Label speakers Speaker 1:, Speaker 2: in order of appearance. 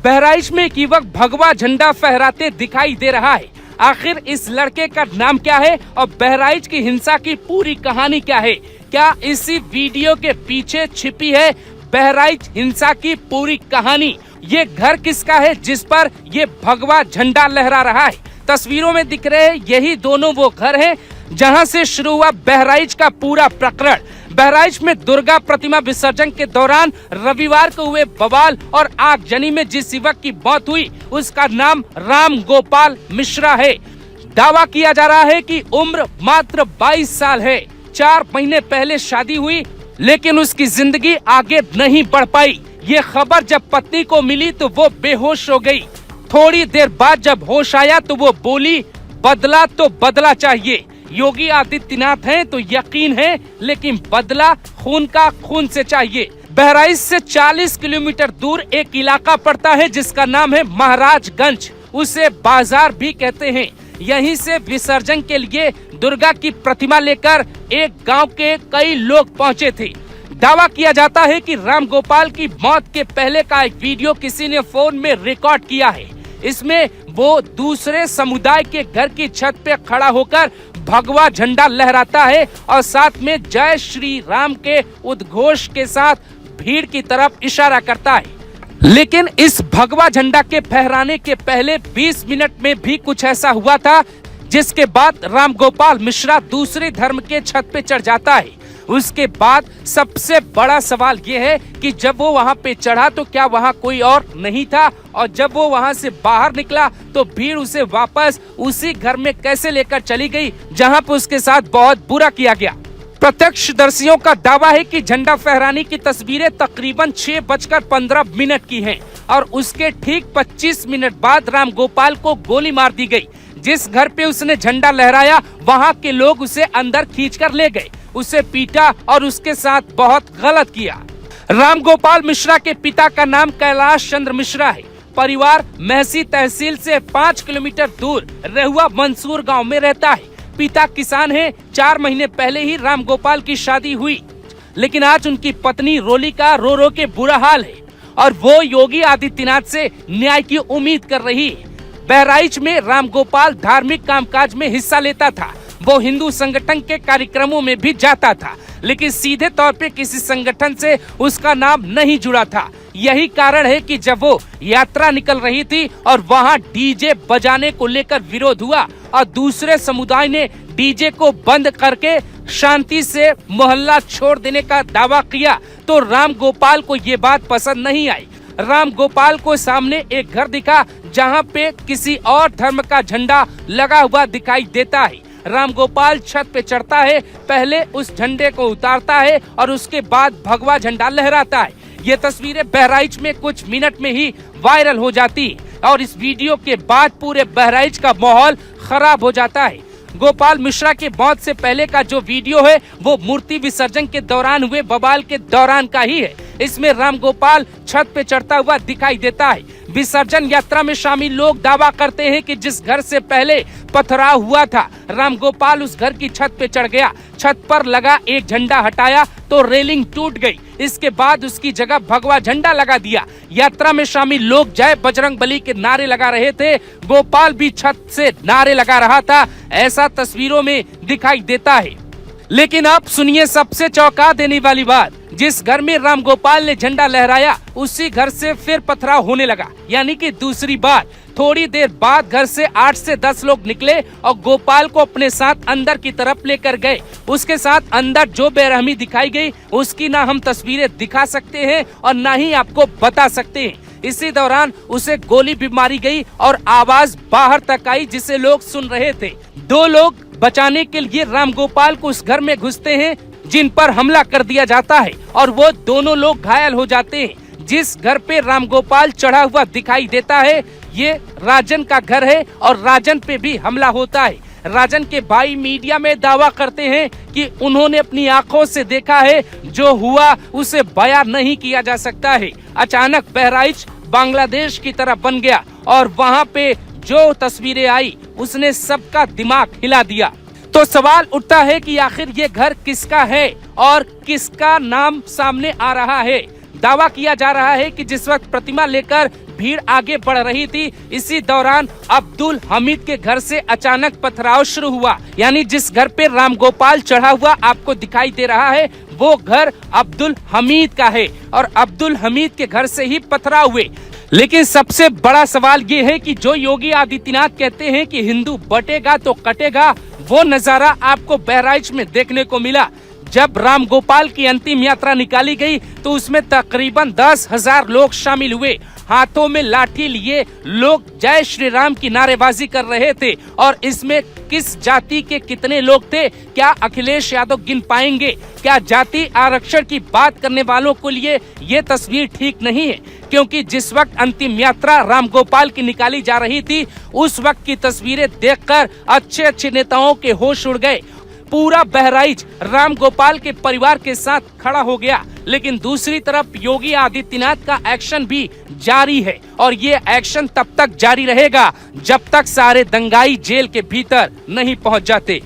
Speaker 1: बहराइच में एक युवक भगवा झंडा फहराते दिखाई दे रहा है। आखिर इस लड़के का नाम क्या है और बहराइच की हिंसा की पूरी कहानी क्या है? क्या इसी वीडियो के पीछे छिपी है बहराइच हिंसा की पूरी कहानी? ये घर किसका है जिस पर ये भगवा झंडा लहरा रहा है? तस्वीरों में दिख रहे यही दोनों वो घर हैं जहां से शुरू हुआ बहराइच का पूरा प्रकरण। बहराइच में दुर्गा प्रतिमा विसर्जन के दौरान रविवार को हुए बवाल और आगजनी में जिस युवक की मौत हुई उसका नाम राम गोपाल मिश्रा है। दावा किया जा रहा है कि उम्र मात्र 22 साल है। 4 महीने पहले शादी हुई लेकिन उसकी जिंदगी आगे नहीं बढ़ पाई। ये खबर जब पत्नी को मिली तो वो बेहोश हो गई। थोड़ी देर बाद जब होश आया तो वो बोली, बदला तो बदला चाहिए। योगी आदित्यनाथ हैं तो यकीन है, लेकिन बदला खून का खून से चाहिए। बहराइच से 40 किलोमीटर दूर एक इलाका पड़ता है जिसका नाम है महाराजगंज। उसे बाजार भी कहते हैं। यहीं से विसर्जन के लिए दुर्गा की प्रतिमा लेकर एक गांव के कई लोग पहुंचे थे। दावा किया जाता है कि राम गोपाल की मौत के पहले का एक वीडियो किसी ने फोन में रिकॉर्ड किया है। इसमें वो दूसरे समुदाय के घर की छत पे खड़ा होकर भगवा झंडा लहराता है और साथ में जय श्री राम के उद्घोष के साथ भीड़ की तरफ इशारा करता है। लेकिन इस भगवा झंडा के फहराने के पहले 20 मिनट में भी कुछ ऐसा हुआ था जिसके बाद राम गोपाल मिश्रा दूसरे धर्म के छत पे चढ़ जाता है। उसके बाद सबसे बड़ा सवाल ये है कि जब वो वहाँ पे चढ़ा तो क्या वहाँ कोई और नहीं था, और जब वो वहाँ से बाहर निकला तो भीड़ उसे वापस उसी घर में कैसे लेकर चली गई जहाँ पे उसके साथ बहुत बुरा किया गया। प्रत्यक्षदर्शियों का दावा है कि झंडा फहराने की तस्वीरें तकरीबन 6:15 की हैं और उसके ठीक 25 मिनट बाद राम गोपाल को गोली मार दी गई। जिस घर पे उसने झंडा लहराया वहाँ के लोग उसे अंदर खींचकर ले गए, उसे पीटा और उसके साथ बहुत गलत किया। राम गोपाल मिश्रा के पिता का नाम कैलाश चंद्र मिश्रा है। परिवार महसी तहसील से 5 किलोमीटर दूर रेहुआ मंसूर गांव में रहता है। पिता किसान हैं। 4 महीने पहले ही राम गोपाल की शादी हुई, लेकिन आज उनकी पत्नी रोली का रो रो के बुरा हाल है और वो योगी आदित्यनाथ से न्याय की उम्मीद कर रही है। बहराइच में राम गोपाल धार्मिक कामकाज में हिस्सा लेता था। वो हिंदू संगठन के कार्यक्रमों में भी जाता था, लेकिन सीधे तौर पे किसी संगठन से उसका नाम नहीं जुड़ा था। यही कारण है कि जब वो यात्रा निकल रही थी और वहाँ डीजे बजाने को लेकर विरोध हुआ और दूसरे समुदाय ने डीजे को बंद करके शांति से मोहल्ला छोड़ देने का दावा किया तो राम गोपाल को ये बात पसंद नहीं आई। राम गोपाल को सामने एक घर दिखा जहाँ पे किसी और धर्म का झंडा लगा हुआ दिखाई देता है। राम गोपाल छत पे चढ़ता है, पहले उस झंडे को उतारता है और उसके बाद भगवा झंडा लहराता है। ये तस्वीरें बहराइच में कुछ मिनट में ही वायरल हो जाती है और इस वीडियो के बाद पूरे बहराइच का माहौल खराब हो जाता है। गोपाल मिश्रा की मौत से पहले का जो वीडियो है वो मूर्ति विसर्जन के दौरान हुए बवाल के दौरान का ही है। इसमें राम गोपाल छत पे चढ़ता हुआ दिखाई देता है। विसर्जन यात्रा में शामिल लोग दावा करते हैं कि जिस घर से पहले पथराव हुआ था राम गोपाल उस घर की छत पे चढ़ गया। छत पर लगा एक झंडा हटाया तो रेलिंग टूट गई। इसके बाद उसकी जगह भगवा झंडा लगा दिया। यात्रा में शामिल लोग जय बजरंगबली के नारे लगा रहे थे। गोपाल भी छत से नारे लगा रहा था, ऐसा तस्वीरों में दिखाई देता है। लेकिन अब सुनिए सबसे चौंका देने वाली बात, जिस घर में राम गोपाल ने झंडा लहराया उसी घर से फिर पथराव होने लगा, यानी कि दूसरी बार। थोड़ी देर बाद घर से 8 से 10 लोग निकले और गोपाल को अपने साथ अंदर की तरफ लेकर गए। उसके साथ अंदर जो बेरहमी दिखाई गई उसकी ना हम तस्वीरें दिखा सकते हैं और ना ही आपको बता सकते हैं। इसी दौरान उसे गोली भी मारी गई और आवाज बाहर तक आई जिसे लोग सुन रहे थे। 2 लोग बचाने के लिए राम गोपाल को उस घर में घुसते हैं जिन पर हमला कर दिया जाता है और वो दोनों लोग घायल हो जाते हैं। जिस घर पे राम गोपाल चढ़ा हुआ दिखाई देता है ये राजन का घर है और राजन पे भी हमला होता है। राजन के भाई मीडिया में दावा करते हैं कि उन्होंने अपनी आंखों से देखा है, जो हुआ उसे बयान नहीं किया जा सकता है। अचानक बहराइच बांग्लादेश की तरह बन गया और वहाँ पे जो तस्वीरें आई उसने सबका दिमाग हिला दिया। तो सवाल उठता है कि आखिर ये घर किसका है और किसका नाम सामने आ रहा है। दावा किया जा रहा है कि जिस वक्त प्रतिमा लेकर भीड़ आगे बढ़ रही थी। इसी दौरान अब्दुल हमीद के घर से अचानक पथराव शुरू हुआ। यानी जिस घर पे रामगोपाल चढ़ा हुआ आपको दिखाई दे रहा है वो घर अब्दुल हमीद का है और अब्दुल हमीद के घर से ही पथराव हुए। लेकिन सबसे बड़ा सवाल ये है कि जो योगी आदित्यनाथ कहते हैं कि हिंदू बटेगा तो कटेगा, वो नजारा आपको बहराइच में देखने को मिला। जब रामगोपाल की अंतिम यात्रा निकाली गई तो उसमें तकरीबन 10,000 लोग शामिल हुए। हाथों में लाठी लिए लोग जय श्री राम की नारेबाजी कर रहे थे। और इसमें किस जाति के कितने लोग थे, क्या अखिलेश यादव गिन पाएंगे? क्या जाति आरक्षण की बात करने वालों के लिए ये तस्वीर ठीक नहीं है? क्योंकि जिस वक्त अंतिम यात्रा रामगोपाल की निकाली जा रही थी उस वक्त की तस्वीरें देखकर अच्छे नेताओं के होश उड़ गए। पूरा बहराइच रामगोपाल के परिवार के साथ खड़ा हो गया। लेकिन दूसरी तरफ योगी आदित्यनाथ का एक्शन भी जारी है और ये एक्शन तब तक जारी रहेगा जब तक सारे दंगाई जेल के भीतर नहीं पहुंच जाते।